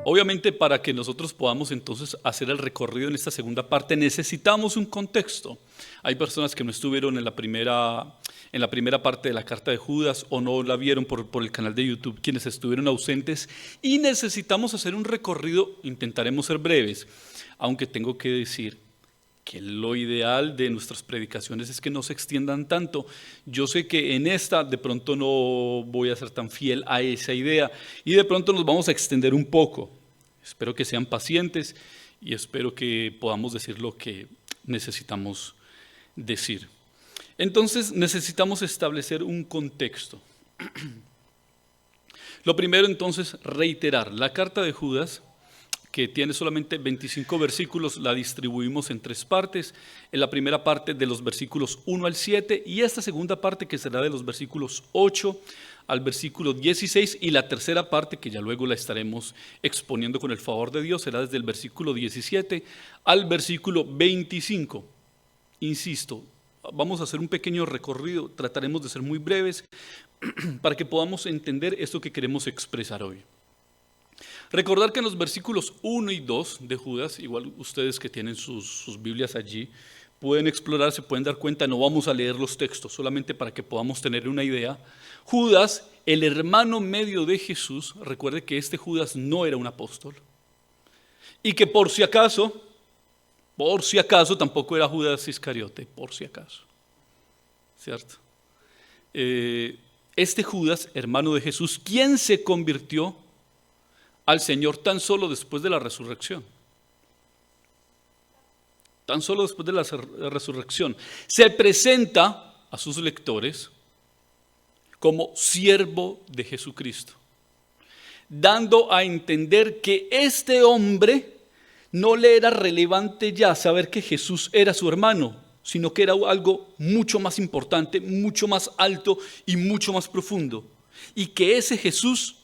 Obviamente, para que nosotros podamos entonces hacer el recorrido en esta segunda parte, necesitamos un contexto. Hay personas que no estuvieron en la primera parte de la carta de Judas o no la vieron por el canal de YouTube, quienes estuvieron ausentes, y necesitamos hacer un recorrido. Intentaremos ser breves, aunque tengo que decir que lo ideal de nuestras predicaciones es que no se extiendan tanto. Yo sé que en esta de pronto no voy a ser tan fiel a esa idea y de pronto nos vamos a extender un poco. Espero que sean pacientes y espero que podamos decir lo que necesitamos decir. Entonces necesitamos establecer un contexto. Lo primero entonces, reiterar, la carta de Judas, que tiene solamente 25 versículos, la distribuimos en 3 partes. En la primera parte de los versículos 1 al 7 y esta segunda parte que será de los versículos 8 al versículo 16 y la tercera parte que ya luego la estaremos exponiendo con el favor de Dios será desde el versículo 17 al versículo 25. Insisto, vamos a hacer un pequeño recorrido, trataremos de ser muy breves para que podamos entender esto que queremos expresar hoy. Recordar que en los versículos 1 y 2 de Judas, igual ustedes que tienen sus Biblias allí, pueden explorar, se pueden dar cuenta, no vamos a leer los textos, solamente para que podamos tener una idea. Judas, el hermano medio de Jesús, recuerde que este Judas no era un apóstol, y que por si acaso, tampoco era Judas Iscariote, por si acaso, ¿cierto? Este Judas, hermano de Jesús, ¿quién se convirtió al Señor tan solo después de la resurrección? Tan solo después de la resurrección. Se presenta a sus lectores como siervo de Jesucristo, dando a entender que este hombre no le era relevante ya saber que Jesús era su hermano, sino que era algo mucho más importante, mucho más alto y mucho más profundo. Y que ese Jesús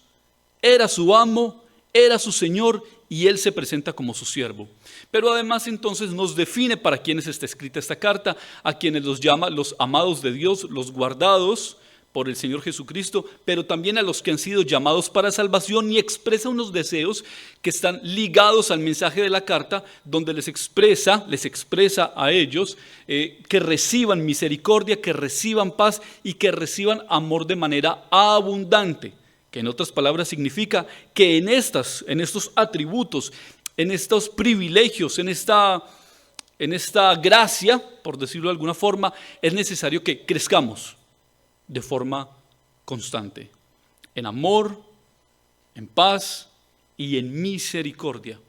era su amo, era su Señor y Él se presenta como su siervo. Pero además entonces nos define para quienes está escrita esta carta, a quienes los llama los amados de Dios, los guardados por el Señor Jesucristo, pero también a los que han sido llamados para salvación, y expresa unos deseos que están ligados al mensaje de la carta, donde les expresa a ellos que reciban misericordia, que reciban paz y que reciban amor de manera abundante. Que en otras palabras significa que en estos atributos, en estos privilegios, en esta gracia, por decirlo de alguna forma, es necesario que crezcamos de forma constante, en amor, en paz y en misericordia,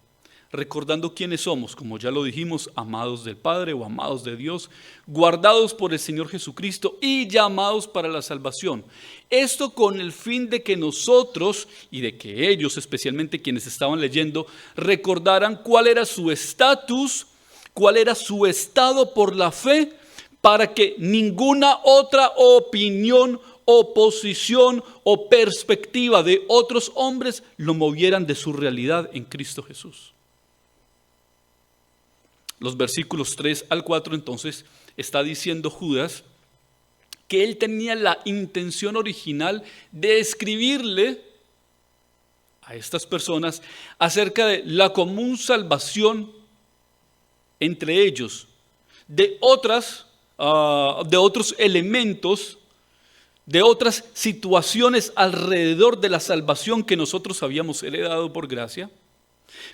recordando quiénes somos, como ya lo dijimos, amados del Padre o amados de Dios, guardados por el Señor Jesucristo y llamados para la salvación. Esto con el fin de que nosotros y de que ellos, especialmente quienes estaban leyendo, recordaran cuál era su estatus, cuál era su estado por la fe, para que ninguna otra opinión o posición o perspectiva de otros hombres lo movieran de su realidad en Cristo Jesús. Los versículos 3 al 4 entonces está diciendo Judas que él tenía la intención original de escribirle a estas personas acerca de la común salvación entre ellos, de otros elementos, de otras situaciones alrededor de la salvación que nosotros habíamos heredado por gracia,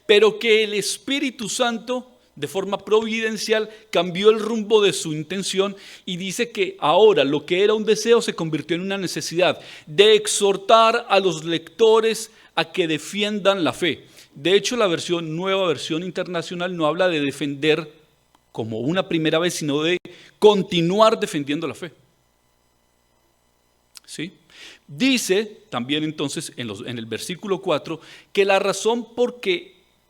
pero que el Espíritu Santo de forma providencial cambió el rumbo de su intención y dice que ahora lo que era un deseo se convirtió en una necesidad de exhortar a los lectores a que defiendan la fe. De hecho, la nueva versión internacional no habla de defender como una primera vez, sino de continuar defendiendo la fe. ¿Sí? Dice también entonces en el versículo 4 que la razón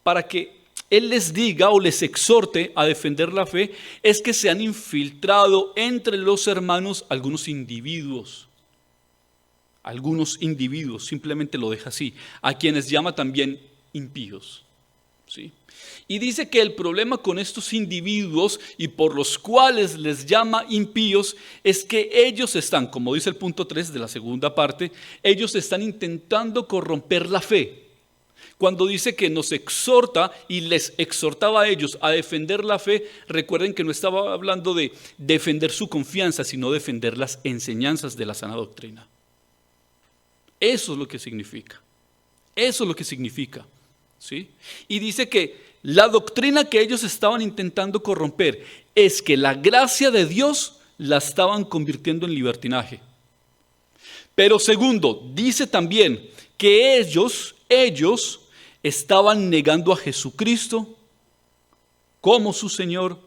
para que Él les diga o les exhorte a defender la fe es que se han infiltrado entre los hermanos algunos individuos, simplemente lo deja así, a quienes llama también impíos. ¿Sí? Y dice que el problema con estos individuos y por los cuales les llama impíos es que ellos están, como dice el punto 3 de la segunda parte, ellos están intentando corromper la fe. Cuando dice que nos exhorta y les exhortaba a ellos a defender la fe, recuerden que no estaba hablando de defender su confianza, sino defender las enseñanzas de la sana doctrina. Eso es lo que significa. Eso es lo que significa. ¿Sí? Y dice que la doctrina que ellos estaban intentando corromper es que la gracia de Dios la estaban convirtiendo en libertinaje. Pero segundo, dice también que ellos estaban negando a Jesucristo como su Señor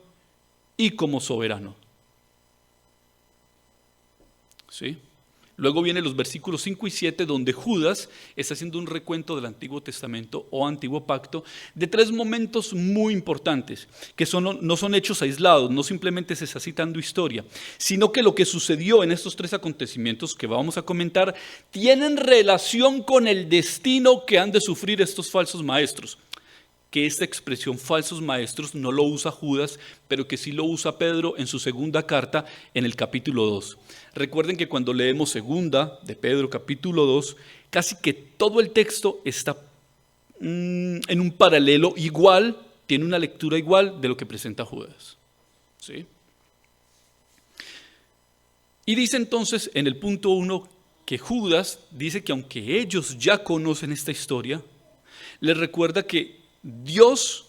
y como soberano. ¿Sí? Luego vienen los versículos 5 y 7, donde Judas está haciendo un recuento del Antiguo Testamento o Antiguo Pacto de tres momentos muy importantes, que no son hechos aislados, no simplemente se está citando historia, sino que lo que sucedió en estos tres acontecimientos que vamos a comentar tienen relación con el destino que han de sufrir estos falsos maestros. Que esta expresión falsos maestros no lo usa Judas, pero que sí lo usa Pedro en su segunda carta en el capítulo 2. Recuerden que cuando leemos segunda de Pedro capítulo 2, casi que todo el texto está en un paralelo igual, tiene una lectura igual de lo que presenta Judas. ¿Sí? Y dice entonces en el punto 1 que Judas dice que aunque ellos ya conocen esta historia, les recuerda que Dios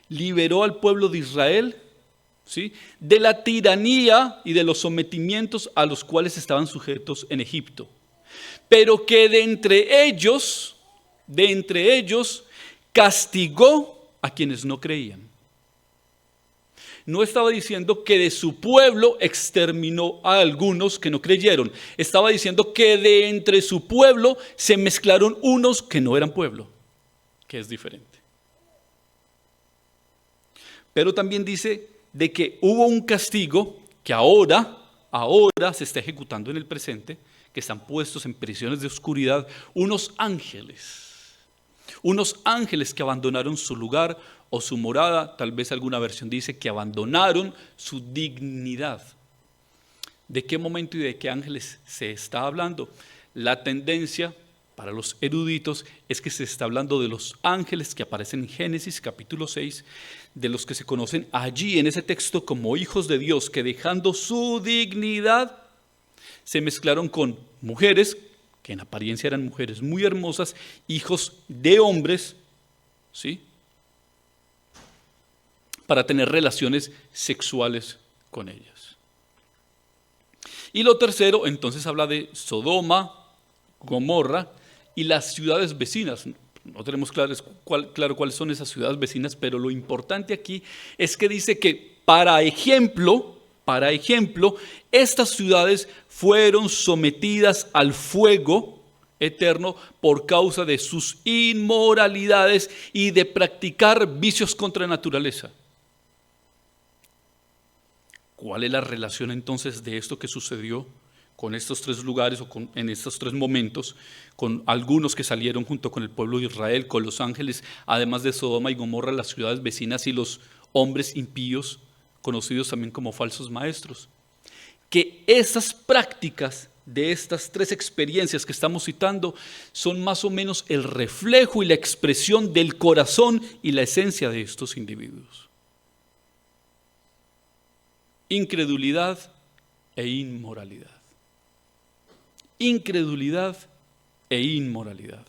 liberó al pueblo de Israel, ¿sí?, de la tiranía y de los sometimientos a los cuales estaban sujetos en Egipto. Pero que de entre ellos castigó a quienes no creían. No estaba diciendo que de su pueblo exterminó a algunos que no creyeron. Estaba diciendo que de entre su pueblo se mezclaron unos que no eran pueblo, que es diferente. Pero también dice de que hubo un castigo que ahora se está ejecutando en el presente, que están puestos en prisiones de oscuridad unos ángeles que abandonaron su lugar o su morada. Tal vez alguna versión dice que abandonaron su dignidad. ¿De qué momento y de qué ángeles se está hablando? La tendencia para los eruditos es que se está hablando de los ángeles que aparecen en Génesis capítulo 6, de los que se conocen allí en ese texto como hijos de Dios, que dejando su dignidad se mezclaron con mujeres, que en apariencia eran mujeres muy hermosas, hijos de hombres, ¿sí?, para tener relaciones sexuales con ellas. Y lo tercero, entonces habla de Sodoma, Gomorra y las ciudades vecinas. No tenemos claro cuáles son esas ciudades vecinas, pero lo importante aquí es que dice que, para ejemplo, estas ciudades fueron sometidas al fuego eterno por causa de sus inmoralidades y de practicar vicios contra naturaleza. ¿Cuál es la relación entonces de esto que sucedió con estos tres lugares o en estos tres momentos, con algunos que salieron junto con el pueblo de Israel, con los ángeles, además de Sodoma y Gomorra, las ciudades vecinas y los hombres impíos, conocidos también como falsos maestros? Que estas prácticas de estas tres experiencias que estamos citando son más o menos el reflejo y la expresión del corazón y la esencia de estos individuos. Incredulidad e inmoralidad. Incredulidad e inmoralidad.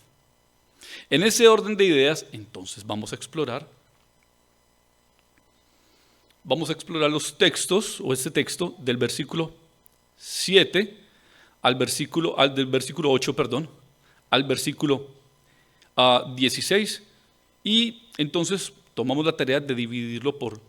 En ese orden de ideas, entonces vamos a explorar los textos, o este texto del versículo 7 del versículo 8, al versículo 16, y entonces tomamos la tarea de dividirlo por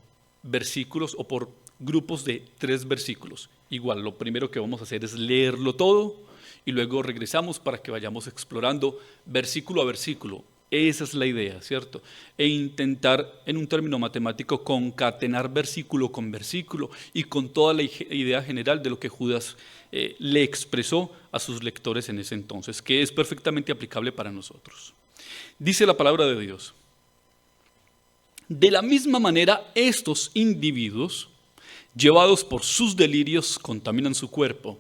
versículos o por grupos de 3 versículos. Igual, lo primero que vamos a hacer es leerlo todo y luego regresamos para que vayamos explorando versículo a versículo. Esa es la idea, ¿cierto? E intentar, en un término matemático, concatenar versículo con versículo y con toda la idea general de lo que Judas le expresó a sus lectores en ese entonces, que es perfectamente aplicable para nosotros. Dice la palabra de Dios: de la misma manera, estos individuos, llevados por sus delirios, contaminan su cuerpo,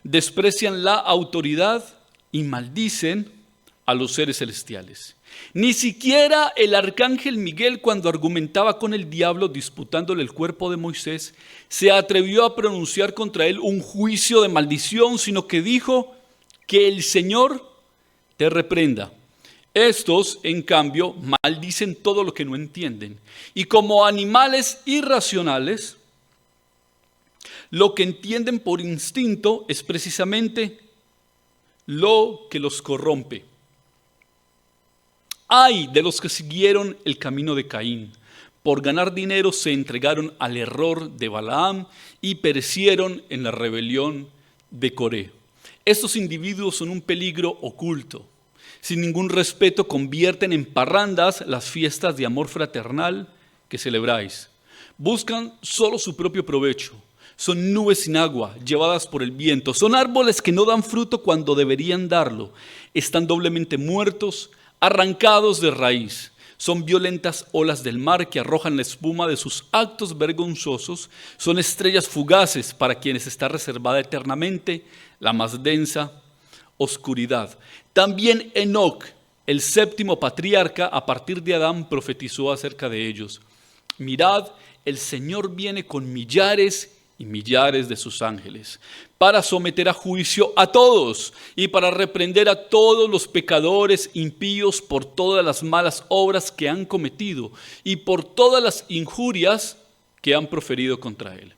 desprecian la autoridad y maldicen a los seres celestiales. Ni siquiera el arcángel Miguel, cuando argumentaba con el diablo disputándole el cuerpo de Moisés, se atrevió a pronunciar contra él un juicio de maldición, sino que dijo: que el Señor te reprenda. Estos, en cambio, maldicen todo lo que no entienden. Y como animales irracionales, lo que entienden por instinto es precisamente lo que los corrompe. Ay de los que siguieron el camino de Caín. Por ganar dinero se entregaron al error de Balaam y perecieron en la rebelión de Coré. Estos individuos son un peligro oculto. Sin ningún respeto convierten en parrandas las fiestas de amor fraternal que celebráis. Buscan solo su propio provecho. Son nubes sin agua, llevadas por el viento. Son árboles que no dan fruto cuando deberían darlo. Están doblemente muertos, arrancados de raíz. Son violentas olas del mar que arrojan la espuma de sus actos vergonzosos. Son estrellas fugaces para quienes está reservada eternamente la más densa oscuridad. También Enoc, el séptimo patriarca, a partir de Adán, profetizó acerca de ellos. Mirad, el Señor viene con millares y millares de sus ángeles, para someter a juicio a todos y para reprender a todos los pecadores impíos por todas las malas obras que han cometido y por todas las injurias que han proferido contra él.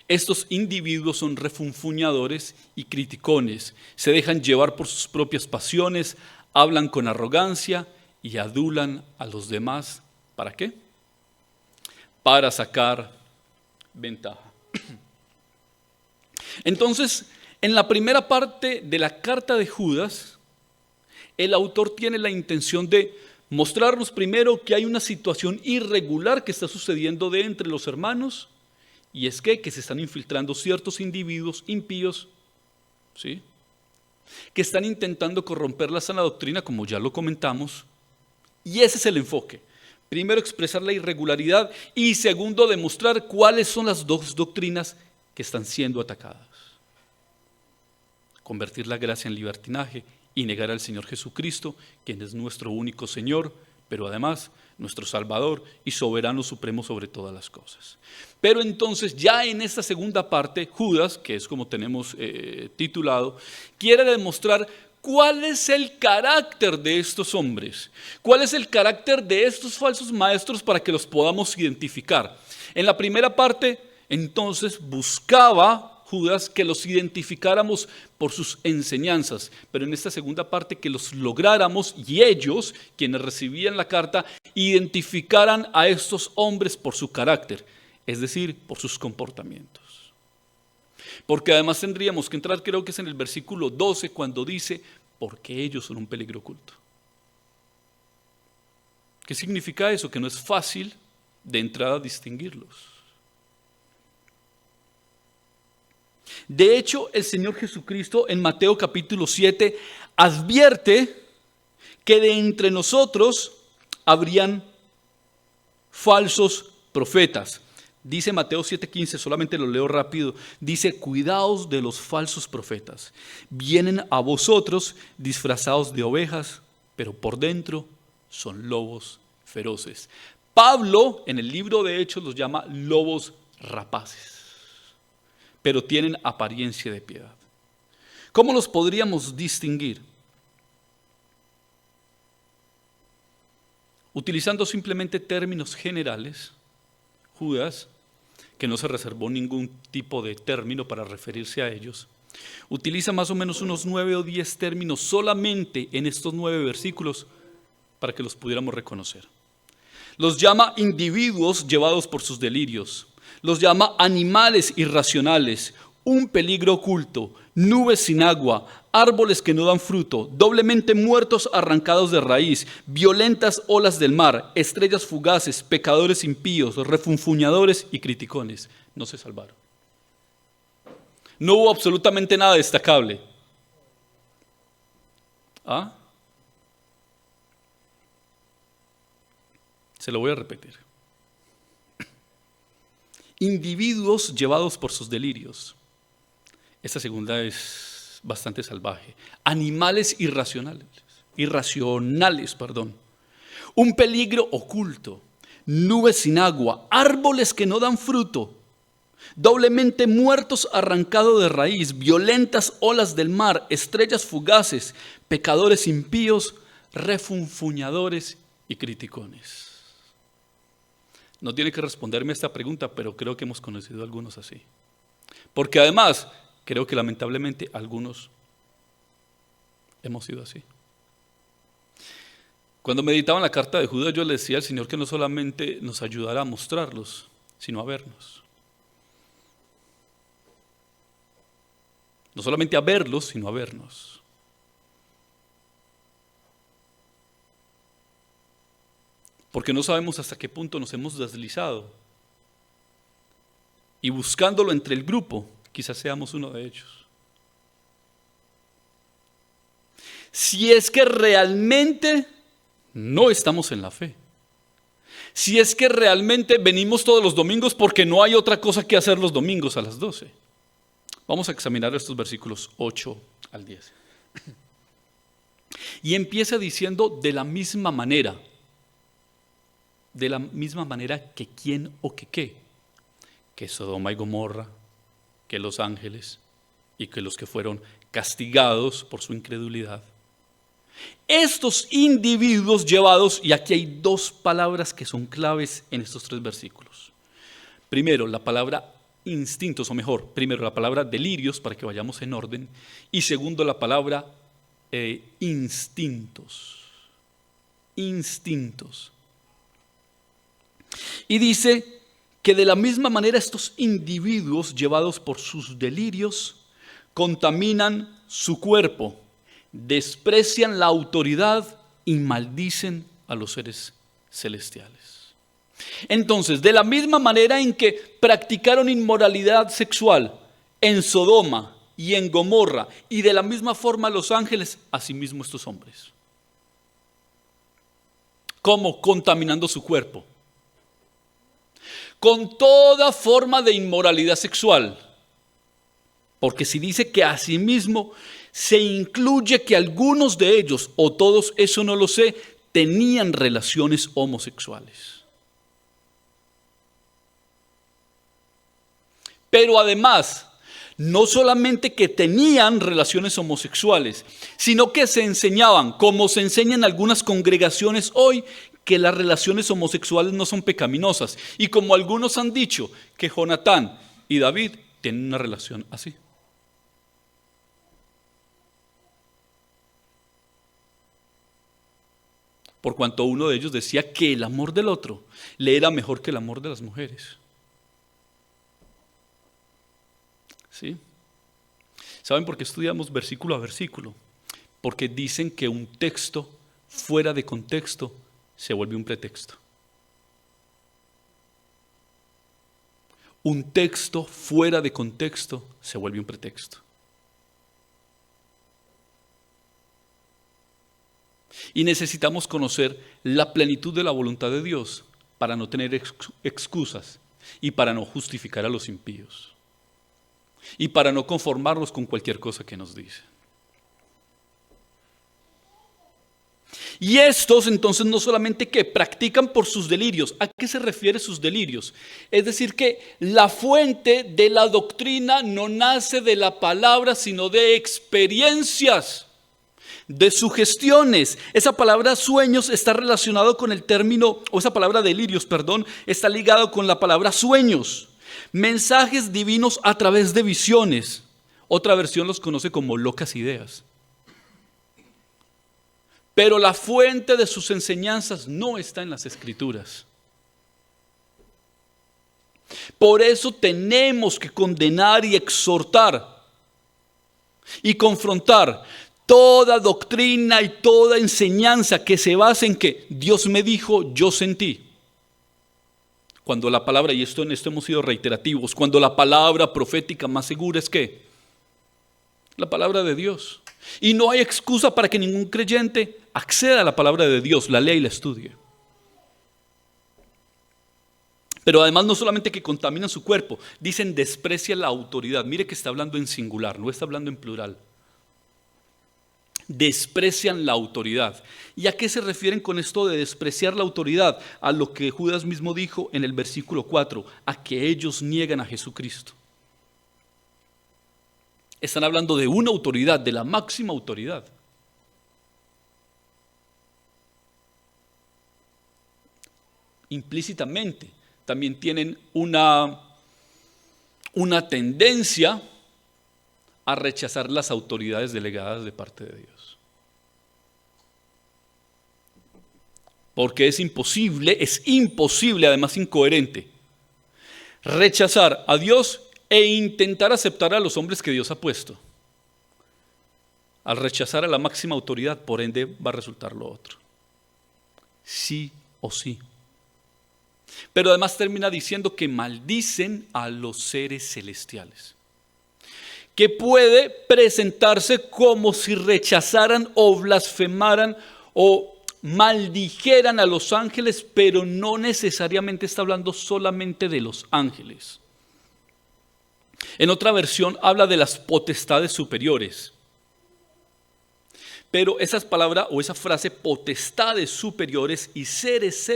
Estos individuos son refunfuñadores y criticones, se dejan llevar por sus propias pasiones, hablan con arrogancia y adulan a los demás. ¿Para qué? Para sacar ventaja. Entonces, en la primera parte de la carta de Judas, el autor tiene la intención de mostrarnos primero que hay una situación irregular que está sucediendo de entre los hermanos, y es que se están infiltrando ciertos individuos impíos, ¿sí?, que están intentando corromper la sana doctrina, como ya lo comentamos, y ese es el enfoque. Primero, expresar la irregularidad, y segundo, demostrar cuáles son las dos doctrinas que están siendo atacadas. Convertir la gracia en libertinaje y negar al Señor Jesucristo, quien es nuestro único Señor, pero además nuestro Salvador y soberano supremo sobre todas las cosas. Pero entonces, ya en esta segunda parte, Judas, que es como tenemos titulado, quiere demostrar cuál es el carácter de estos hombres, cuál es el carácter de estos falsos maestros para que los podamos identificar. En la primera parte, entonces, buscaba Judas que los identificáramos por sus enseñanzas, pero en esta segunda parte que los lográramos y ellos, quienes recibían la carta, identificaran a estos hombres por su carácter, es decir, por sus comportamientos. Porque además tendríamos que entrar, creo que es en el versículo 12, cuando dice, porque ellos son un peligro oculto. ¿Qué significa eso? Que no es fácil de entrada distinguirlos. De hecho, el Señor Jesucristo en Mateo capítulo 7 advierte que de entre nosotros habrían falsos profetas. Dice Mateo 7:15, solamente lo leo rápido, dice: cuidaos de los falsos profetas. Vienen a vosotros disfrazados de ovejas, pero por dentro son lobos feroces. Pablo en el libro de Hechos los llama lobos rapaces, pero tienen apariencia de piedad. ¿Cómo los podríamos distinguir? Utilizando simplemente términos generales, Judas, que no se reservó ningún tipo de término para referirse a ellos, utiliza más o menos unos 9 o 10 términos solamente en estos 9 versículos para que los pudiéramos reconocer. Los llama individuos llevados por sus delirios. Los llama animales irracionales, un peligro oculto, nubes sin agua, árboles que no dan fruto, doblemente muertos arrancados de raíz, violentas olas del mar, estrellas fugaces, pecadores impíos, refunfuñadores y criticones. No se salvaron. No hubo absolutamente nada destacable. ¿Ah? Se lo voy a repetir. Individuos llevados por sus delirios. Esta segunda es bastante salvaje. Animales irracionales. irracionales, un peligro oculto, nubes sin agua, árboles que no dan fruto, doblemente muertos arrancados de raíz, violentas olas del mar, estrellas fugaces, pecadores impíos, refunfuñadores y criticones. No tiene que responderme esta pregunta, pero creo que hemos conocido a algunos así. Porque además, creo que lamentablemente algunos hemos sido así. Cuando meditaba en la carta de Judas, yo le decía al Señor que no solamente nos ayudara a mostrarlos, sino a vernos. No solamente a verlos, sino a vernos. Porque no sabemos hasta qué punto nos hemos deslizado. Y buscándolo entre el grupo, quizás seamos uno de ellos. Si es que realmente no estamos en la fe. Si es que realmente venimos todos los domingos porque no hay otra cosa que hacer los domingos a las 12. Vamos a examinar estos versículos 8 al 10. Y empieza diciendo de la misma manera que quién o que qué, que Sodoma y Gomorra, que los ángeles y que los que fueron castigados por su incredulidad. Estos individuos llevados, y aquí hay dos palabras que son claves en estos 3 versículos. Primero, la palabra instintos, o mejor, primero la palabra delirios, para que vayamos en orden, y segundo, la palabra instintos. Instintos. Y dice que de la misma manera estos individuos llevados por sus delirios contaminan su cuerpo, desprecian la autoridad y maldicen a los seres celestiales. Entonces, de la misma manera en que practicaron inmoralidad sexual en Sodoma y en Gomorra, y de la misma forma los ángeles, asimismo estos hombres. ¿Cómo? Contaminando su cuerpo. Con toda forma de inmoralidad sexual. Porque si dice que asimismo se incluye que algunos de ellos, o todos, eso no lo sé, tenían relaciones homosexuales. Pero además, no solamente que tenían relaciones homosexuales, sino que se enseñaban, como se enseña en algunas congregaciones hoy, que las relaciones homosexuales no son pecaminosas. Y como algunos han dicho, que Jonatán y David tienen una relación así. Por cuanto uno de ellos decía que el amor del otro le era mejor que el amor de las mujeres. ¿Sí? ¿Saben por qué estudiamos versículo a versículo? Porque dicen que un texto fuera de contexto se vuelve un pretexto. Un texto fuera de contexto se vuelve un pretexto. Y necesitamos conocer la plenitud de la voluntad de Dios para no tener excusas y para no justificar a los impíos y para no conformarnos con cualquier cosa que nos dice. Y estos entonces no solamente que practican por sus delirios. ¿A qué se refiere sus delirios? Es decir, que la fuente de la doctrina no nace de la palabra, sino de experiencias, de sugestiones. Esa palabra sueños está relacionado con el término, o esa palabra delirios, está ligado con la palabra sueños. Mensajes divinos a través de visiones. Otra versión los conoce como locas ideas. Pero la fuente de sus enseñanzas no está en las Escrituras. Por eso tenemos que condenar y exhortar y confrontar toda doctrina y toda enseñanza que se base en que Dios me dijo, yo sentí. Cuando la palabra, y en esto hemos sido reiterativos, cuando la palabra profética más segura es ¿qué? La palabra de Dios. Y no hay excusa para que ningún creyente acceda a la palabra de Dios, la lea y la estudie. Pero además no solamente que contaminan su cuerpo, dicen desprecia la autoridad. Mire que está hablando en singular, no está hablando en plural. desprecian la autoridad. ¿Y a qué se refieren con esto de despreciar la autoridad? A lo que Judas mismo dijo en el versículo 4, a que ellos niegan a Jesucristo. Están hablando de una autoridad, de la máxima autoridad. Implícitamente también tienen una tendencia a rechazar las autoridades delegadas de parte de Dios. Porque es imposible, además incoherente, rechazar a Dios e intentar aceptar a los hombres que Dios ha puesto. Al rechazar a la máxima autoridad, por ende, va a resultar lo otro. Sí o sí. Pero además termina diciendo que maldicen a los seres celestiales. Que puede presentarse como si rechazaran o blasfemaran o maldijeran a los ángeles, pero no necesariamente está hablando solamente de los ángeles. En otra versión habla de las potestades superiores. Pero esa palabra o esa frase, potestades superiores y seres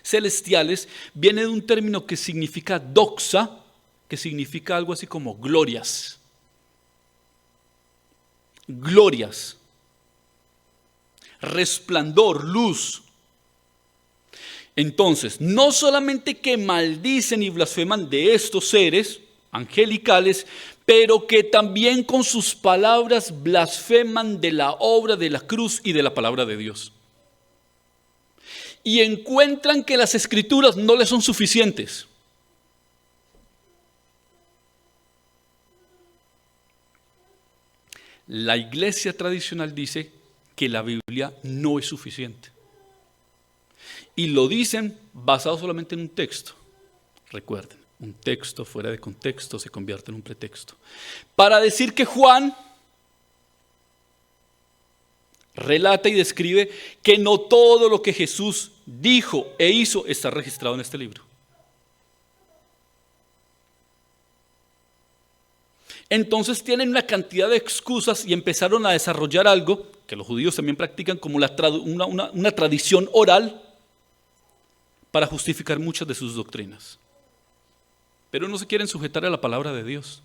celestiales, viene de un término que significa doxa, que significa algo así como glorias. Glorias. Resplandor, luz. Entonces, no solamente que maldicen y blasfeman de estos seres angelicales, pero que también con sus palabras blasfeman de la obra de la cruz y de la palabra de Dios. Y encuentran que las escrituras no les son suficientes. La iglesia tradicional dice que la Biblia no es suficiente. Y lo dicen basado solamente en un texto. Recuerden, un texto fuera de contexto se convierte en un pretexto. Para decir que Juan relata y describe que no todo lo que Jesús dijo e hizo está registrado en este libro. Entonces tienen una cantidad de excusas y empezaron a desarrollar algo que los judíos también practican como una tradición oral para justificar muchas de sus doctrinas. Pero no se quieren sujetar a la palabra de Dios.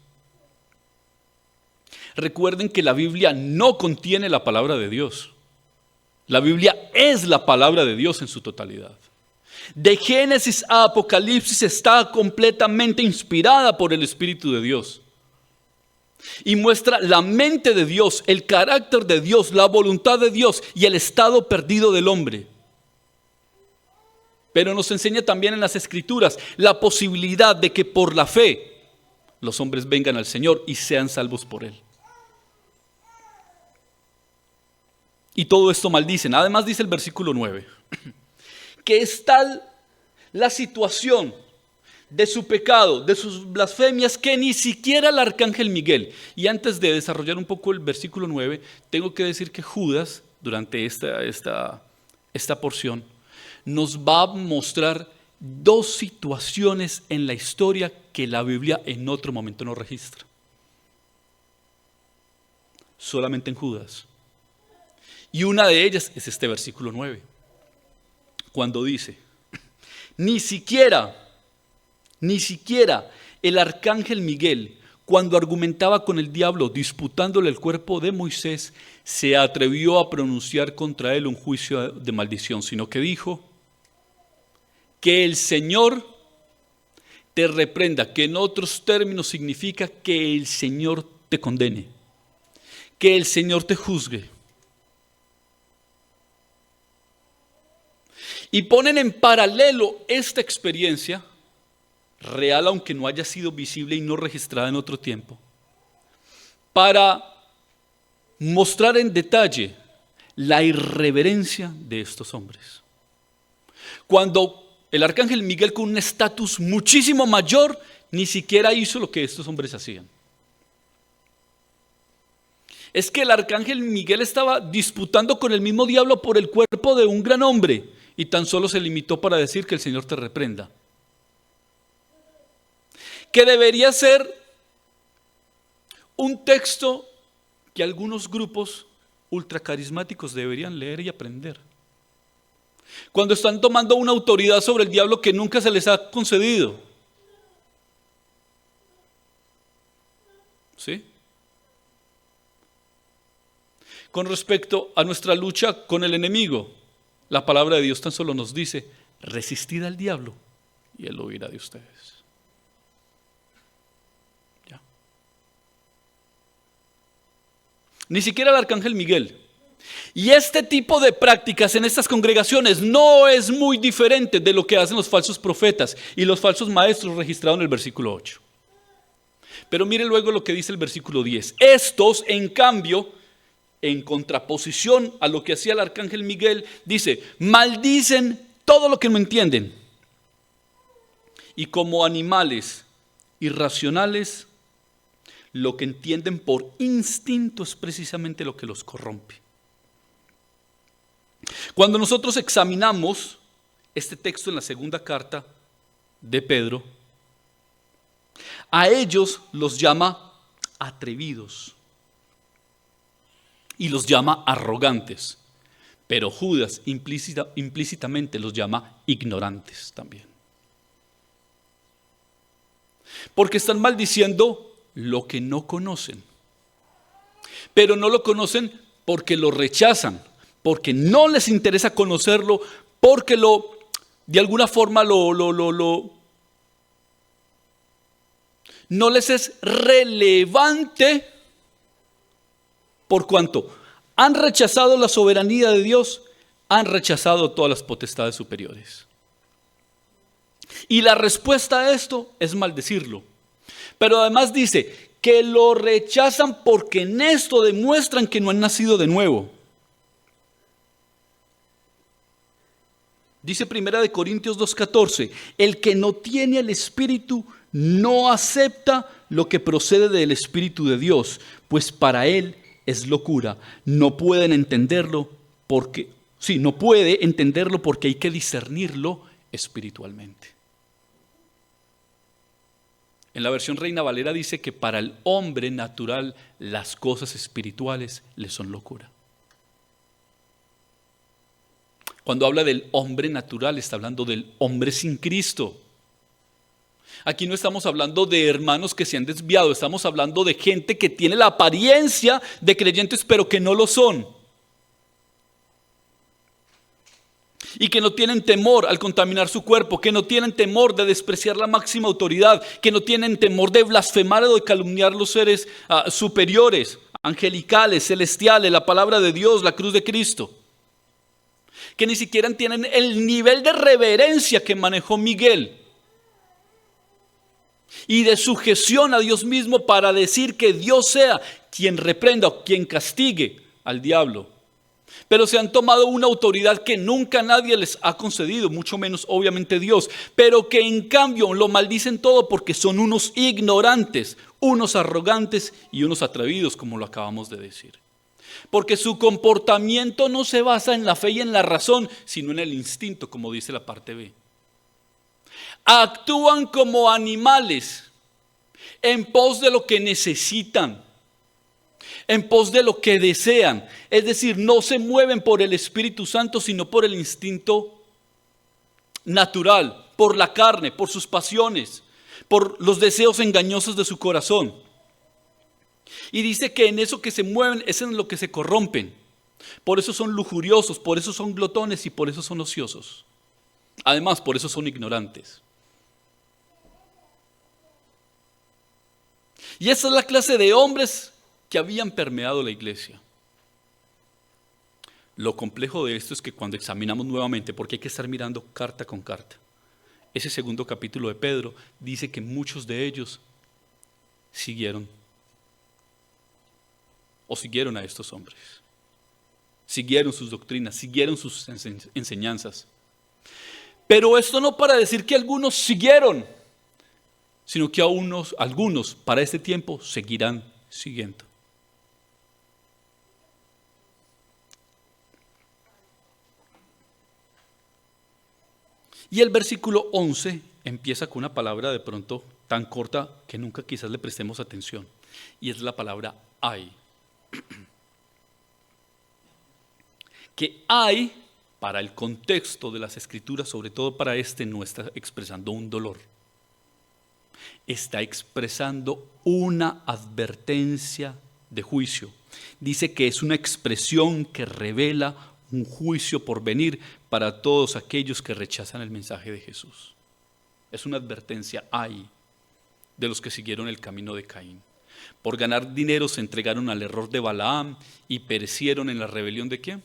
Recuerden que la Biblia no contiene la palabra de Dios. La Biblia es la palabra de Dios en su totalidad. De Génesis a Apocalipsis está completamente inspirada por el Espíritu de Dios. Y muestra la mente de Dios, el carácter de Dios, la voluntad de Dios y el estado perdido del hombre. Pero nos enseña también en las Escrituras la posibilidad de que por la fe los hombres vengan al Señor y sean salvos por Él. Y todo esto maldicen. Además dice el versículo 9, que es tal la situación de su pecado, de sus blasfemias, que ni siquiera el arcángel Miguel. Y antes de desarrollar un poco el versículo 9, tengo que decir que Judas, durante esta porción, nos va a mostrar dos situaciones en la historia que la Biblia en otro momento no registra. Solamente en Judas. Y una de ellas es este versículo 9, cuando dice, ni siquiera el arcángel Miguel, cuando argumentaba con el diablo disputándole el cuerpo de Moisés, se atrevió a pronunciar contra él un juicio de maldición, sino que dijo, que el Señor te reprenda, que en otros términos significa que el Señor te condene, que el Señor te juzgue. Y ponen en paralelo esta experiencia, real aunque no haya sido visible y no registrada en otro tiempo, para mostrar en detalle la irreverencia de estos hombres. Cuando el arcángel Miguel, con un estatus muchísimo mayor, ni siquiera hizo lo que estos hombres hacían. Es que el arcángel Miguel estaba disputando con el mismo diablo por el cuerpo de un gran hombre y tan solo se limitó para decir que el Señor te reprenda. Que debería ser un texto que algunos grupos ultracarismáticos deberían leer y aprender. Cuando están tomando una autoridad sobre el diablo que nunca se les ha concedido. ¿Sí? Con respecto a nuestra lucha con el enemigo, la palabra de Dios tan solo nos dice: resistid al diablo y él huirá de ustedes. Ya. Ni siquiera el arcángel Miguel. Y este tipo de prácticas en estas congregaciones no es muy diferente de lo que hacen los falsos profetas y los falsos maestros registrados en el versículo 8. Pero mire luego lo que dice el versículo 10. Estos, en cambio, en contraposición a lo que hacía el arcángel Miguel, dice: maldicen todo lo que no entienden. Y como animales irracionales, lo que entienden por instinto es precisamente lo que los corrompe. Cuando nosotros examinamos este texto en la segunda carta de Pedro, a ellos los llama atrevidos y los llama arrogantes, pero Judas implícitamente los llama ignorantes también. Porque están maldiciendo lo que no conocen, pero no lo conocen porque lo rechazan, porque no les interesa conocerlo, porque de alguna forma no les es relevante, por cuanto han rechazado la soberanía de Dios, han rechazado todas las potestades superiores. Y la respuesta a esto es maldecirlo. Pero además dice que lo rechazan porque en esto demuestran que no han nacido de nuevo. Dice 1 Corintios 2:14, el que no tiene el Espíritu no acepta lo que procede del Espíritu de Dios, pues para él es locura. No puede entenderlo porque hay que discernirlo espiritualmente. En la versión Reina Valera dice que para el hombre natural las cosas espirituales le son locura. Cuando habla del hombre natural, está hablando del hombre sin Cristo. Aquí no estamos hablando de hermanos que se han desviado, estamos hablando de gente que tiene la apariencia de creyentes, pero que no lo son. Y que no tienen temor al contaminar su cuerpo, que no tienen temor de despreciar la máxima autoridad, que no tienen temor de blasfemar o de calumniar los seres superiores, angelicales, celestiales, la palabra de Dios, la cruz de Cristo. Que ni siquiera tienen el nivel de reverencia que manejó Miguel y de sujeción a Dios mismo para decir que Dios sea quien reprenda o quien castigue al diablo. Pero se han tomado una autoridad que nunca nadie les ha concedido, mucho menos obviamente Dios, pero que en cambio lo maldicen todo porque son unos ignorantes, unos arrogantes y unos atrevidos, como lo acabamos de decir. Porque su comportamiento no se basa en la fe y en la razón, sino en el instinto, como dice la parte B. Actúan como animales en pos de lo que necesitan, en pos de lo que desean. Es decir, no se mueven por el Espíritu Santo, sino por el instinto natural, por la carne, por sus pasiones, por los deseos engañosos de su corazón. Y dice que en eso que se mueven es en lo que se corrompen. Por eso son lujuriosos, por eso son glotones y por eso son ociosos. Además, por eso son ignorantes. Y esa es la clase de hombres que habían permeado la iglesia. Lo complejo de esto es que cuando examinamos nuevamente, porque hay que estar mirando carta con carta, ese segundo capítulo de Pedro dice que muchos de ellos siguieron a estos hombres. Siguieron sus doctrinas, siguieron sus enseñanzas. Pero esto no para decir que algunos siguieron, sino que algunos para este tiempo seguirán siguiendo. Y el versículo 11 empieza con una palabra de pronto tan corta que nunca quizás le prestemos atención. Y es la palabra ay. que hay, para el contexto de las Escrituras, sobre todo para no está expresando un dolor. Está expresando una advertencia de juicio. Dice que es una expresión que revela un juicio por venir para todos aquellos que rechazan el mensaje de Jesús. Es una advertencia ay de los que siguieron el camino de Caín. Por ganar dinero se entregaron al error de Balaam y perecieron en la rebelión de ¿quién?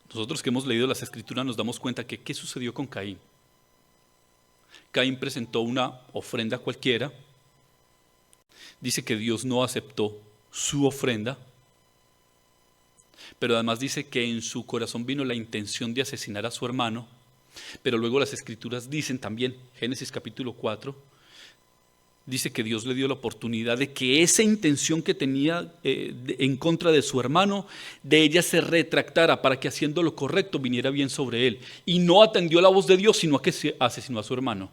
Nosotros que hemos leído las Escrituras nos damos cuenta que ¿qué sucedió con Caín? Caín presentó una ofrenda cualquiera. Dice que Dios no aceptó su ofrenda, pero además dice que en su corazón vino la intención de asesinar a su hermano. Pero luego las Escrituras dicen también, Génesis capítulo 4, dice que Dios le dio la oportunidad de que esa intención que tenía en contra de su hermano, de ella se retractara para que haciendo lo correcto viniera bien sobre él. Y no atendió la voz de Dios, sino a que se asesinó a su hermano.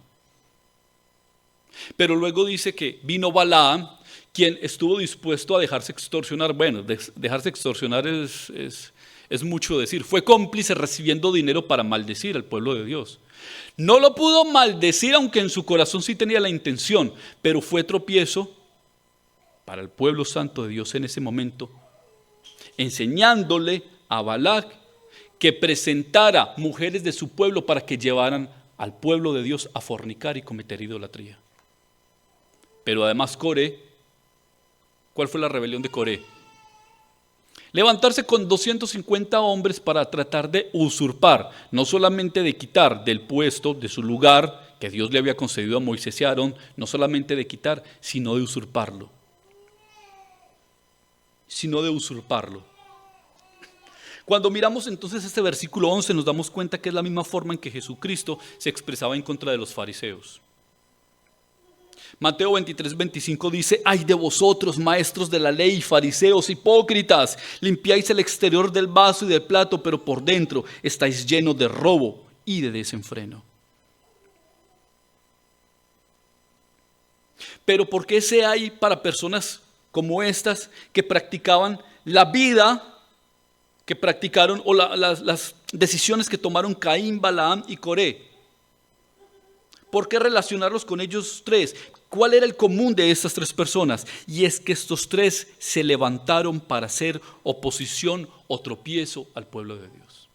Pero luego dice que vino Balaam, quien estuvo dispuesto a dejarse extorsionar. Bueno, dejarse extorsionar es mucho decir. Fue cómplice recibiendo dinero para maldecir al pueblo de Dios. No lo pudo maldecir, aunque en su corazón sí tenía la intención, pero fue tropiezo para el pueblo santo de Dios en ese momento, enseñándole a Balac que presentara mujeres de su pueblo para que llevaran al pueblo de Dios a fornicar y cometer idolatría. Pero además Coré, ¿cuál fue la rebelión de Coré? Levantarse con 250 hombres para tratar de usurpar, no solamente de quitar del puesto, de su lugar que Dios le había concedido a Moisés y a Aarón, no solamente de quitar, sino de usurparlo. Cuando miramos entonces este versículo 11 nos damos cuenta que es la misma forma en que Jesucristo se expresaba en contra de los fariseos. Mateo 23:25 dice: ay de vosotros, maestros de la ley, fariseos, hipócritas, limpiáis el exterior del vaso y del plato, pero por dentro estáis llenos de robo y de desenfreno. Pero ¿por qué se hay para personas como estas que practicaban la vida, que practicaron o las decisiones que tomaron Caín, Balaam y Coré? ¿Por qué relacionarlos con ellos tres? ¿Cuál era el común de estas tres personas? Y es que estos tres se levantaron para hacer oposición o tropiezo al pueblo de Dios.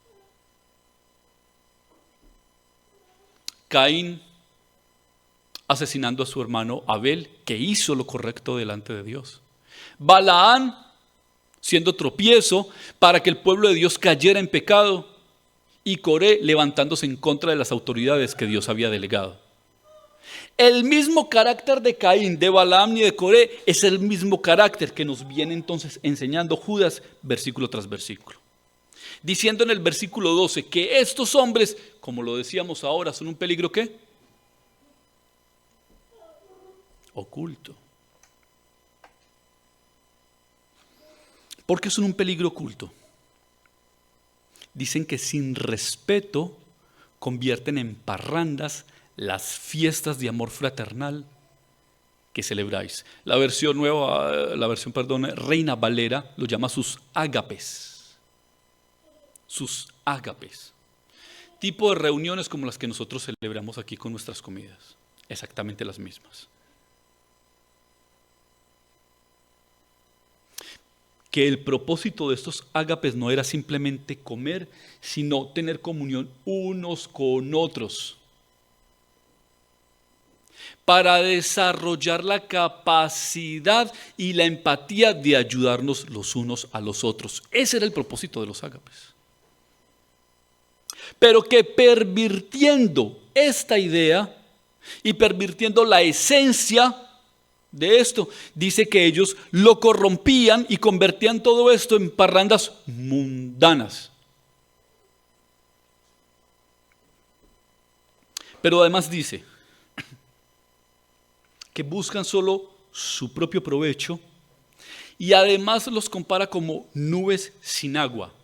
Caín asesinando a su hermano Abel, que hizo lo correcto delante de Dios. Balaam siendo tropiezo para que el pueblo de Dios cayera en pecado. Y Coré levantándose en contra de las autoridades que Dios había delegado. El mismo carácter de Caín, de Balaam y de Coré es el mismo carácter que nos viene entonces enseñando Judas versículo tras versículo. Diciendo en el versículo 12 que estos hombres, como lo decíamos ahora, son un peligro ¿qué? Oculto. ¿Por qué son un peligro oculto? Dicen que sin respeto convierten en parrandas las fiestas de amor fraternal que celebráis. La versión Reina Valera lo llama sus ágapes. Sus ágapes. Tipo de reuniones como las que nosotros celebramos aquí con nuestras comidas. Exactamente las mismas. Que el propósito de estos ágapes no era simplemente comer, sino tener comunión unos con otros, para desarrollar la capacidad y la empatía de ayudarnos los unos a los otros. Ese era el propósito de los ágapes. Pero que pervirtiendo esta idea y pervirtiendo la esencia de esto, dice que ellos lo corrompían y convertían todo esto en parrandas mundanas. Pero además dice que buscan solo su propio provecho y además los compara como nubes sin agua,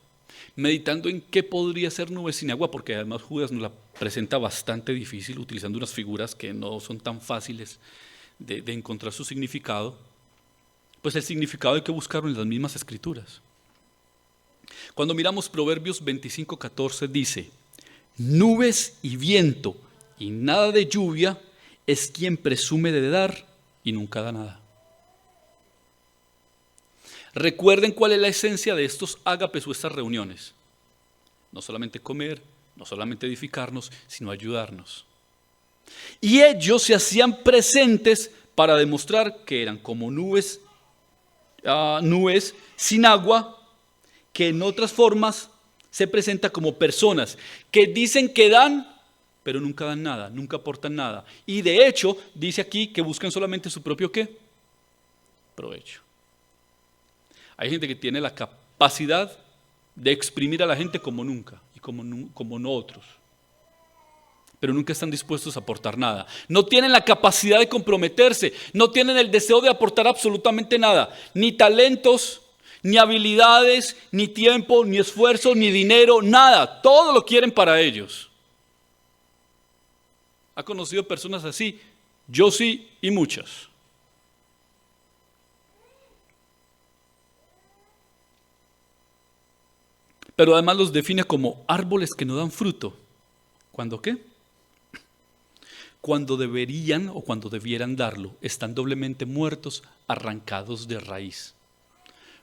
meditando en qué podría ser nubes sin agua, porque además Judas nos la presenta bastante difícil, utilizando unas figuras que no son tan fáciles de encontrar su significado. Pues el significado hay que buscarlo en las mismas escrituras. Cuando miramos Proverbios 25:14 dice: nubes y viento y nada de lluvia es quien presume de dar y nunca da nada. Recuerden cuál es la esencia de estos ágapes o estas reuniones. No solamente comer, no solamente edificarnos, sino ayudarnos. Y ellos se hacían presentes para demostrar que eran como nubes sin agua, que en otras formas se presenta como personas que dicen que dan, pero nunca dan nada, nunca aportan nada. Y de hecho, dice aquí que buscan solamente su propio ¿qué? Provecho. Hay gente que tiene la capacidad de exprimir a la gente como nunca y como no otros. Pero nunca están dispuestos a aportar nada. No tienen la capacidad de comprometerse, no tienen el deseo de aportar absolutamente nada, ni talentos, ni habilidades, ni tiempo, ni esfuerzo, ni dinero, nada. Todo lo quieren para ellos. ¿Ha conocido personas así? Yo sí, y muchas. Pero además los define como árboles que no dan fruto. ¿Cuándo qué? Cuando deberían o cuando debieran darlo, están doblemente muertos, arrancados de raíz.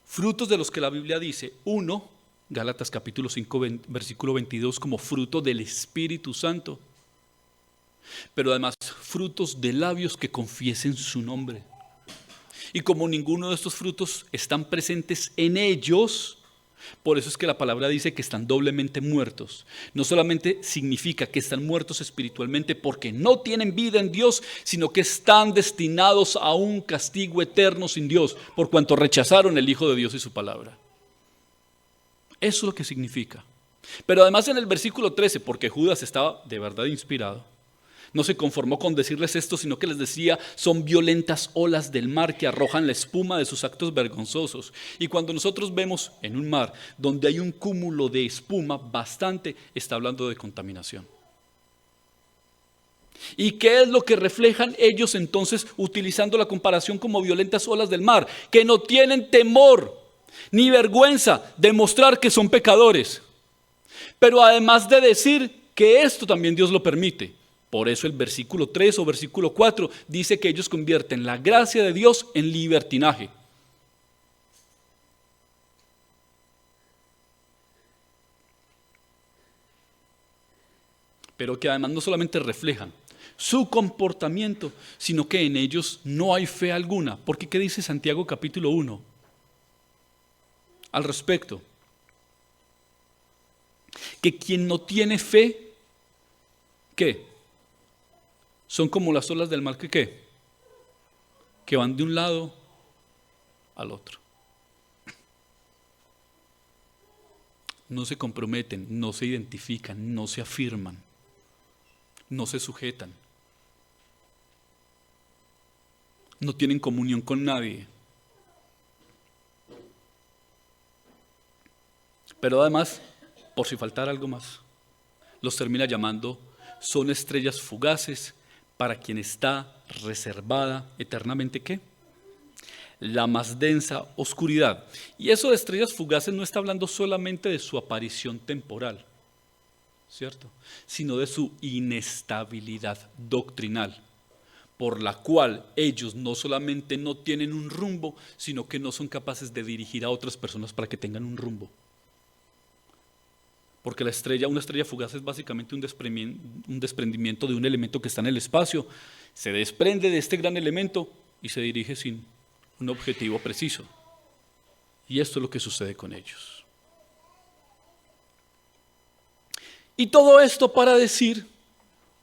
Frutos de los que la Biblia dice, uno, Gálatas capítulo 5, versículo 22, como fruto del Espíritu Santo. Pero además, frutos de labios que confiesen su nombre. Y como ninguno de estos frutos están presentes en ellos, por eso es que la palabra dice que están doblemente muertos. No solamente significa que están muertos espiritualmente porque no tienen vida en Dios, sino que están destinados a un castigo eterno sin Dios, por cuanto rechazaron el Hijo de Dios y su palabra. Eso es lo que significa. Pero además en el versículo 13, porque Judas estaba de verdad inspirado, no se conformó con decirles esto, sino que les decía, son violentas olas del mar que arrojan la espuma de sus actos vergonzosos. Y cuando nosotros vemos en un mar donde hay un cúmulo de espuma, bastante está hablando de contaminación. ¿Y qué es lo que reflejan ellos entonces utilizando la comparación como violentas olas del mar? Que no tienen temor ni vergüenza de mostrar que son pecadores. Pero además de decir que esto también Dios lo permite. Por eso el versículo 3 o versículo 4 dice que ellos convierten la gracia de Dios en libertinaje. Pero que además no solamente reflejan su comportamiento, sino que en ellos no hay fe alguna. Porque ¿qué dice Santiago capítulo 1 al respecto? Que quien no tiene fe, ¿qué? Son como las olas del mar que ¿qué? Que van de un lado al otro. No se comprometen, no se identifican, no se afirman, no se sujetan. No tienen comunión con nadie. Pero además, por si faltara algo más, los termina llamando, son estrellas fugaces para quien está reservada eternamente, ¿qué? La más densa oscuridad. Y eso de estrellas fugaces no está hablando solamente de su aparición temporal, ¿cierto? Sino de su inestabilidad doctrinal, por la cual ellos no solamente no tienen un rumbo, sino que no son capaces de dirigir a otras personas para que tengan un rumbo. Porque una estrella fugaz es básicamente un desprendimiento de un elemento que está en el espacio. Se desprende de este gran elemento y se dirige sin un objetivo preciso. Y esto es lo que sucede con ellos. Y todo esto para decir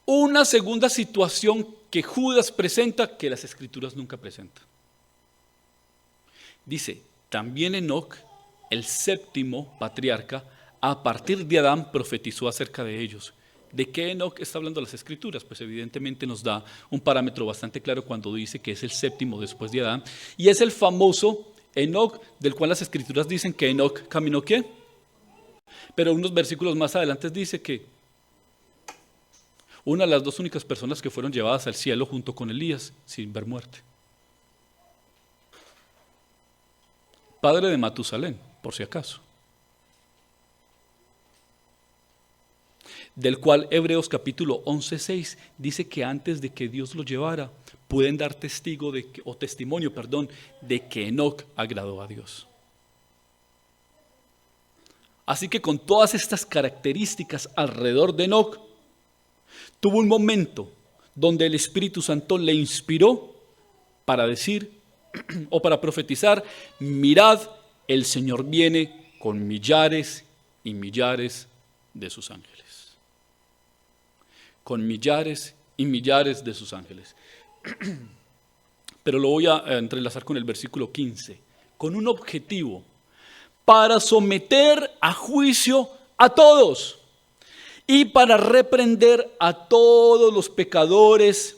una segunda situación que Judas presenta que las Escrituras nunca presentan. Dice, también Enoc, el séptimo patriarca, a partir de Adán profetizó acerca de ellos. ¿De qué Enoc está hablando las Escrituras? Pues evidentemente nos da un parámetro bastante claro cuando dice que es el séptimo después de Adán. Y es el famoso Enoc, del cual las Escrituras dicen que Enoc caminó ¿qué? Pero unos versículos más adelante dice que una de las dos únicas personas que fueron llevadas al cielo junto con Elías sin ver muerte. padre de Matusalén, por si acaso. Del cual Hebreos capítulo 11:6 dice que antes de que Dios lo llevara, pueden dar testimonio de que Enoc agradó a Dios. Así que con todas estas características alrededor de Enoc, tuvo un momento donde el Espíritu Santo le inspiró para decir o para profetizar: mirad, el Señor viene con millares y millares de sus ángeles. Con millares y millares de sus ángeles. Pero lo voy a entrelazar con el versículo 15, con un objetivo: para someter a juicio a todos y para reprender a todos los pecadores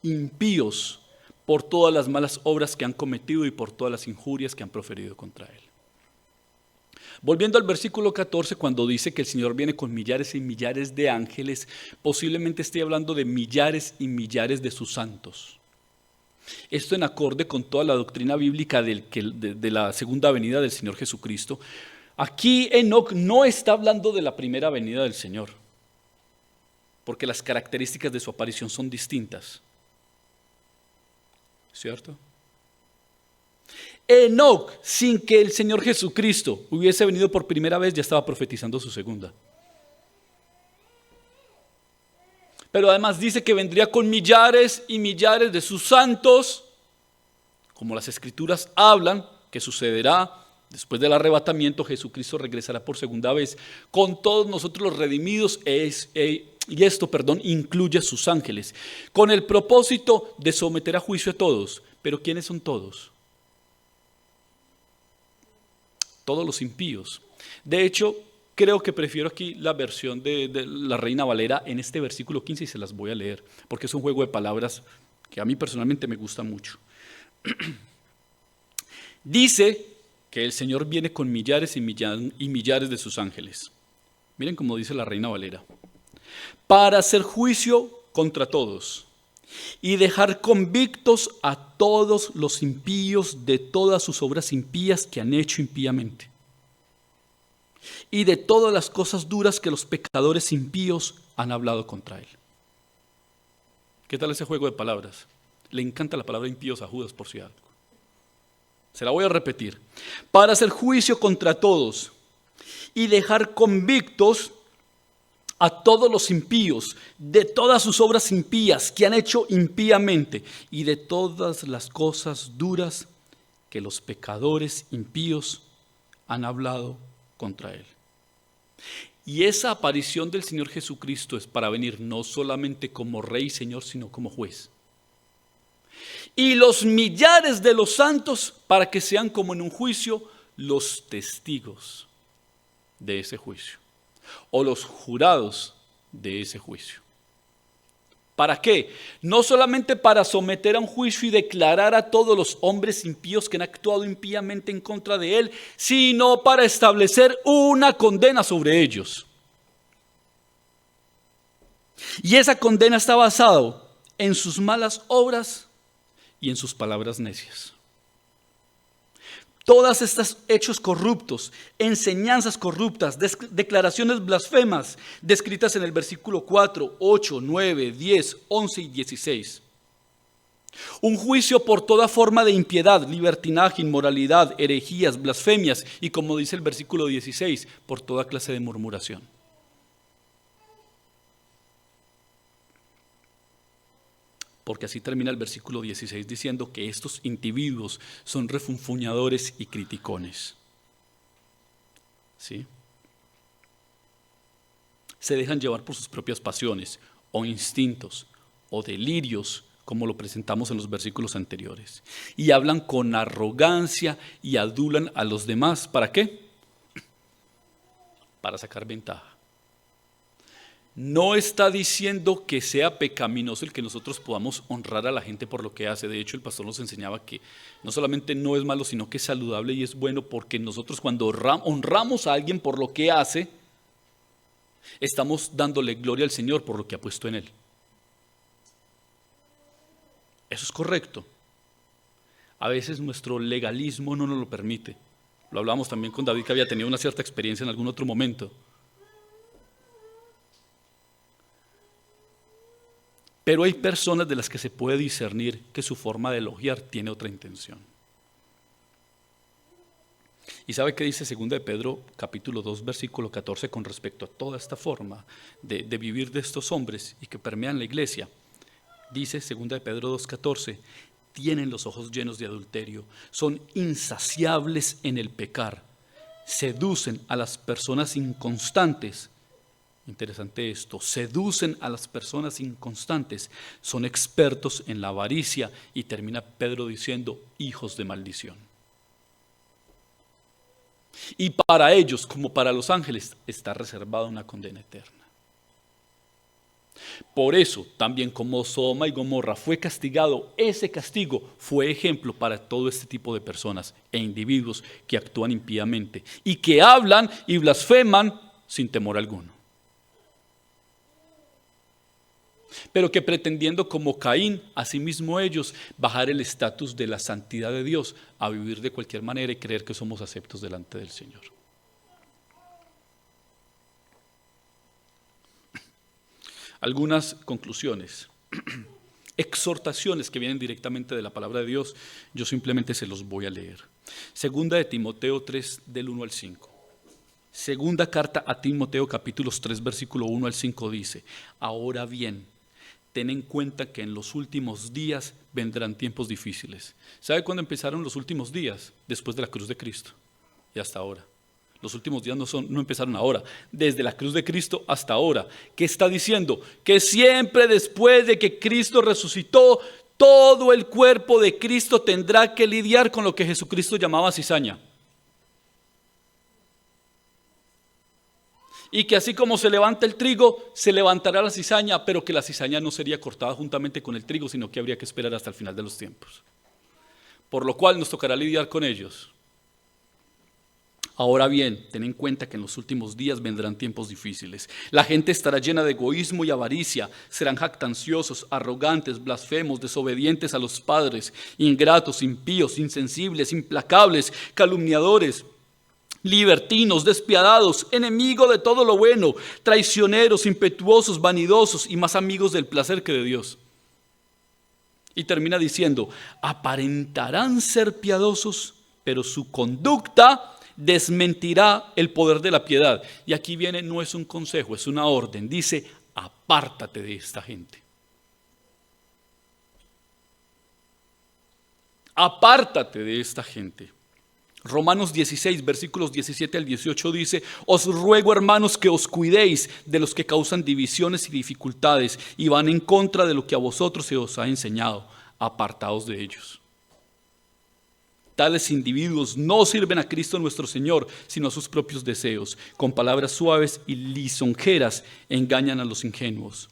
impíos por todas las malas obras que han cometido y por todas las injurias que han proferido contra él. Volviendo al versículo 14, cuando dice que el Señor viene con millares y millares de ángeles, posiblemente esté hablando de millares y millares de sus santos. Esto en acorde con toda la doctrina bíblica de la segunda venida del Señor Jesucristo. Aquí Enoc no está hablando de la primera venida del Señor, porque las características de su aparición son distintas. ¿Cierto? Enoc, sin que el Señor Jesucristo hubiese venido por primera vez, ya estaba profetizando su segunda. Pero además dice que vendría con millares y millares de sus santos, como las Escrituras hablan, que sucederá después del arrebatamiento. Jesucristo regresará por segunda vez con todos nosotros los redimidos, y esto incluye a sus ángeles, con el propósito de someter a juicio a todos. ¿Pero quiénes son todos? Todos los impíos. De hecho, creo que prefiero aquí la versión de la Reina Valera en este versículo 15 y se las voy a leer, porque es un juego de palabras que a mí personalmente me gusta mucho. Dice que el Señor viene con millares y millares de sus ángeles. Miren cómo dice la Reina Valera: para hacer juicio contra todos y dejar convictos a todos los impíos de todas sus obras impías que han hecho impíamente, y de todas las cosas duras que los pecadores impíos han hablado contra él. ¿Qué tal ese juego de palabras? Le encanta la palabra impíos a Judas, por si algo. Se la voy a repetir: para hacer juicio contra todos y dejar convictos a todos los impíos de todas sus obras impías que han hecho impíamente, y de todas las cosas duras que los pecadores impíos han hablado contra él. Y esa aparición del Señor Jesucristo es para venir no solamente como Rey y Señor, sino como juez. Y los millares de los santos para que sean como en un juicio los testigos de ese juicio, o los jurados de ese juicio. ¿Para qué? No solamente para someter a un juicio y declarar a todos los hombres impíos que han actuado impíamente en contra de él, sino para establecer una condena sobre ellos. Y esa condena está basada en sus malas obras y en sus palabras necias. Todas estos hechos corruptos, enseñanzas corruptas, declaraciones blasfemas, descritas en el versículo 4, 8, 9, 10, 11 y 16. Un juicio por toda forma de impiedad, libertinaje, inmoralidad, herejías, blasfemias y, como dice el versículo 16, por toda clase de murmuración. Porque así termina el versículo 16 diciendo que estos individuos son refunfuñadores y criticones. ¿Sí? Se dejan llevar por sus propias pasiones o instintos o delirios, como lo presentamos en los versículos anteriores. Y hablan con arrogancia y adulan a los demás. ¿Para qué? Para sacar ventaja. No está diciendo que sea pecaminoso el que nosotros podamos honrar a la gente por lo que hace. De hecho, el pastor nos enseñaba que no solamente no es malo, sino que es saludable y es bueno, porque nosotros cuando honramos a alguien por lo que hace, estamos dándole gloria al Señor por lo que ha puesto en él. Eso es correcto. A veces nuestro legalismo no nos lo permite, Lo hablamos también con David, que había tenido una cierta experiencia en algún otro momento. Pero hay personas de las que se puede discernir que su forma de elogiar tiene otra intención. ¿Y sabe qué dice 2 de Pedro, capítulo 2, versículo 14, con respecto a toda esta forma de vivir de estos hombres y que permean la iglesia? Dice 2 de Pedro 2, 14, tienen los ojos llenos de adulterio, son insaciables en el pecar, seducen a las personas inconstantes. Interesante esto, seducen a las personas inconstantes, son expertos en la avaricia, y termina Pedro diciendo, hijos de maldición. Y para ellos, como para los ángeles, está reservada una condena eterna. Por eso, también como Sodoma y Gomorra fue castigado, ese castigo fue ejemplo para todo este tipo de personas e individuos que actúan impíamente y que hablan y blasfeman sin temor alguno. Pero que pretendiendo como Caín, asimismo ellos, bajar el estatus de la santidad de Dios a vivir de cualquier manera y creer que somos aceptos delante del Señor. Algunas conclusiones, exhortaciones que vienen directamente de la palabra de Dios, yo simplemente se los voy a leer. Segunda de Timoteo 3, del 1 al 5. Segunda carta a Timoteo, capítulos 3, versículo 1 al 5 dice, ahora bien, ten en cuenta que en los últimos días vendrán tiempos difíciles. ¿Sabe cuándo empezaron los últimos días? Después de la cruz de Cristo y hasta ahora. Los últimos días no empezaron ahora, desde la cruz de Cristo hasta ahora. ¿Qué está diciendo? Que siempre después de que Cristo resucitó, todo el cuerpo de Cristo tendrá que lidiar con lo que Jesucristo llamaba cizaña. Y que así como se levanta el trigo, se levantará la cizaña, pero que la cizaña no sería cortada juntamente con el trigo, sino que habría que esperar hasta el final de los tiempos. Por lo cual nos tocará lidiar con ellos. Ahora bien, ten en cuenta que en los últimos días vendrán tiempos difíciles. La gente estará llena de egoísmo y avaricia, serán jactanciosos, arrogantes, blasfemos, desobedientes a los padres, ingratos, impíos, insensibles, implacables, calumniadores, libertinos, despiadados, enemigos de todo lo bueno, traicioneros, impetuosos, vanidosos y más amigos del placer que de Dios. Y termina diciendo, aparentarán ser piadosos, pero su conducta desmentirá el poder de la piedad. Y aquí viene, no es un consejo, es una orden. Dice, apártate de esta gente. Apártate de esta gente. Romanos 16, versículos 17 al 18 dice, os ruego, hermanos, que os cuidéis de los que causan divisiones y dificultades y van en contra de lo que a vosotros se os ha enseñado. Apartaos de ellos. Tales individuos no sirven a Cristo nuestro Señor, sino a sus propios deseos. Con palabras suaves y lisonjeras engañan a los ingenuos.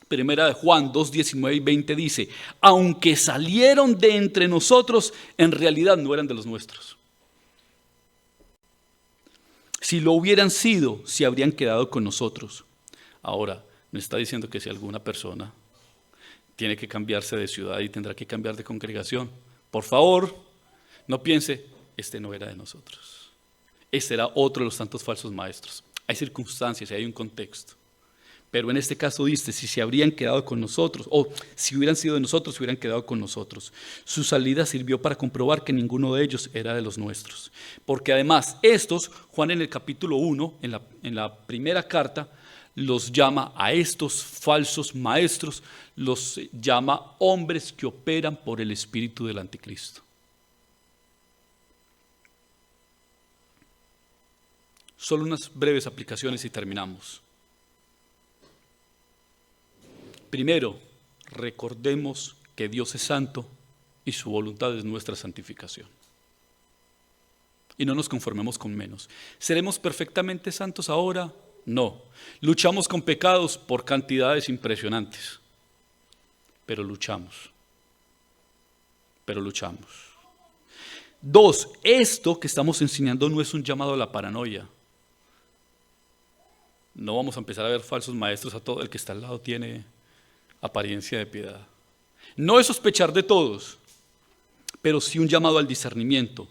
Primera de Juan 2, 19 y 20 dice, aunque salieron de entre nosotros, en realidad no eran de los nuestros. Si lo hubieran sido, se habrían quedado con nosotros. Ahora, me está diciendo que si alguna persona tiene que cambiarse de ciudad y tendrá que cambiar de congregación, por favor, no piense, este no era de nosotros. Este era otro de los tantos falsos maestros. Hay circunstancias y hay un contexto. Pero en este caso dice, si se habrían quedado con nosotros, o si hubieran sido de nosotros, se hubieran quedado con nosotros. Su salida sirvió para comprobar que ninguno de ellos era de los nuestros. Porque además, estos, Juan en el capítulo 1, en la primera carta, los llama a estos falsos maestros, los llama hombres que operan por el espíritu del anticristo. Solo unas breves aplicaciones y terminamos. Primero, recordemos que Dios es santo y su voluntad es nuestra santificación. Y no nos conformemos con menos. ¿Seremos perfectamente santos ahora? No. Luchamos con pecados por cantidades impresionantes. Pero luchamos. Dos, esto que estamos enseñando no es un llamado a la paranoia. No vamos a empezar a ver falsos maestros, a todo el que está al lado tiene apariencia de piedad. No es sospechar de todos, pero sí un llamado al discernimiento.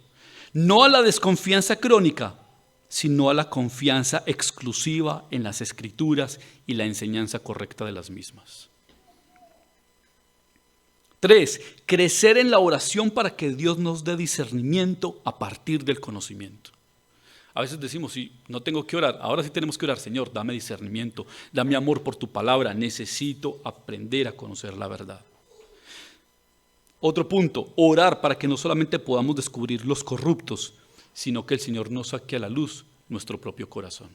No a la desconfianza crónica, sino a la confianza exclusiva en las Escrituras y la enseñanza correcta de las mismas. 3. Crecer en la oración para que Dios nos dé discernimiento a partir del conocimiento. A veces decimos, sí, no tengo que orar, ahora sí tenemos que orar, Señor, dame discernimiento, dame amor por tu palabra, necesito aprender a conocer la verdad. Otro punto, orar para que no solamente podamos descubrir los corruptos, sino que el Señor nos saque a la luz nuestro propio corazón.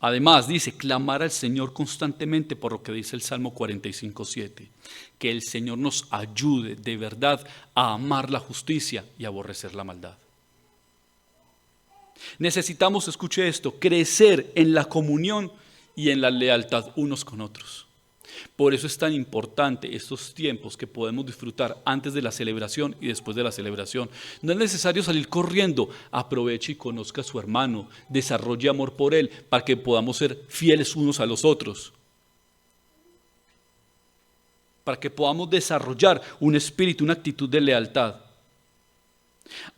Además, dice, clamar al Señor constantemente por lo que dice el Salmo 45:7, que el Señor nos ayude de verdad a amar la justicia y aborrecer la maldad. Necesitamos, escuche esto, crecer en la comunión y en la lealtad unos con otros. Por eso es tan importante estos tiempos que podemos disfrutar antes de la celebración y después de la celebración. No es necesario salir corriendo, aproveche y conozca a su hermano, desarrolle amor por él para que podamos ser fieles unos a los otros. Para que podamos desarrollar un espíritu, una actitud de lealtad.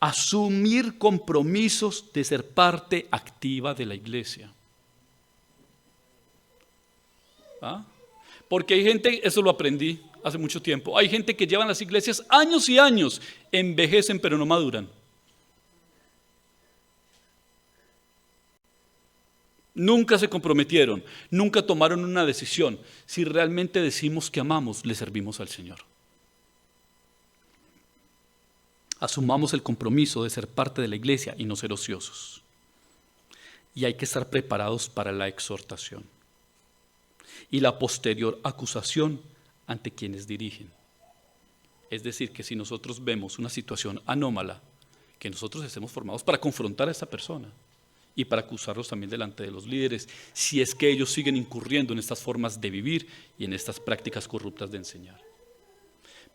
Asumir compromisos de ser parte activa de la iglesia. ¿Ah? Porque hay gente, eso lo aprendí hace mucho tiempo, hay gente que lleva en las iglesias años y años, envejecen pero no maduran. Nunca se comprometieron, nunca tomaron una decisión. Si realmente decimos que amamos, le servimos al Señor. Asumamos el compromiso de ser parte de la iglesia y no ser ociosos. Y hay que estar preparados para la exhortación y la posterior acusación ante quienes dirigen. Es decir, que si nosotros vemos una situación anómala, que nosotros estemos formados para confrontar a esa persona y para acusarlos también delante de los líderes, si es que ellos siguen incurriendo en estas formas de vivir y en estas prácticas corruptas de enseñar.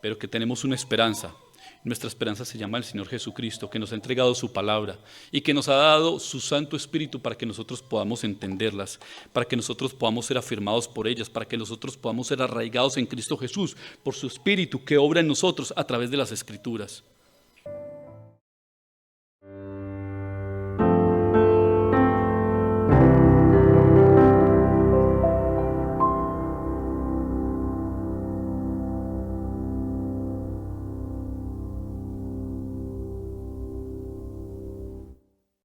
Pero que tenemos una esperanza. Nuestra esperanza se llama el Señor Jesucristo, que nos ha entregado su palabra y que nos ha dado su Santo Espíritu para que nosotros podamos entenderlas, para que nosotros podamos ser afirmados por ellas, para que nosotros podamos ser arraigados en Cristo Jesús por su Espíritu que obra en nosotros a través de las Escrituras.